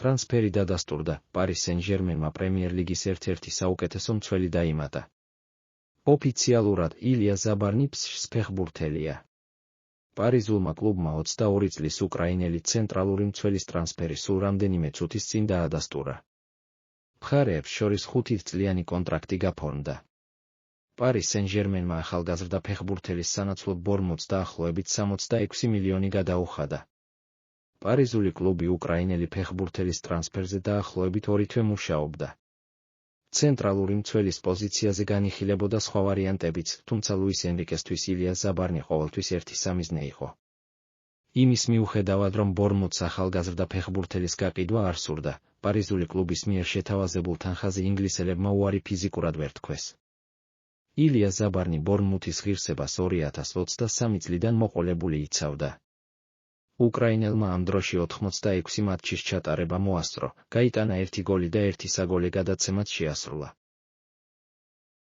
ტრანსფერი დადასტურდა, პარის სენ-ჟერმენმა პრემიერ ლიგის ერთ-ერთი საუკეთესო მცველი დაიმატა. ოფიციალურად ილია ზაბარნი ფსშ ფეხბურთელია. პარიზულმა კლუბმა 22 წლის უკრაინელი ცენტრალური მცველის ტრანსფერი სულ რამდენიმე წუთის წინ დაადასტურა. მხარეებს შორის 5 წლიანი კონტრაქტი გაფორმდა. პარის სენ-ჟერმენმა ახალგაზრდა ფეხბურთელის სანაცვლოდ ბორმუნთს დაახლოებით 66 მილიონი გადაუხადა. პარიზული კლუბი უკრაინელი ფეხბურთელის ტრანსფერზე დაახლოებით 2 თვე მუშაობდა. ცენტრალური მცველის პოზიციაზე განიხილებოდა სხვა ვარიანტებიც, თუმცა ლუის ენრიკესთვის ილია ზაბარნი ყოველთვის ერთი სამიზნე იყო. იმის მიუხედავად, რომ ბორმუნთს ახალგაზრდა ფეხბურთელის გაყიდვა არ სურდა, პარიზული კლუბის მიერ შეთავაზებულ თანხაზე ინგლისელებმა უარი ფიზიკურად ვერ თქვეს. ილია ზაბარნი ბორმუნთის ღირსებას 2023 წლიდან მოყოლებული იცავდა. უკრაინელმა ამ დროში 86 მატჩის ჩატარება მოასწრო, გაიტანა 1 გოლი და 1 საგოლე გადაცემაც შეასრულა.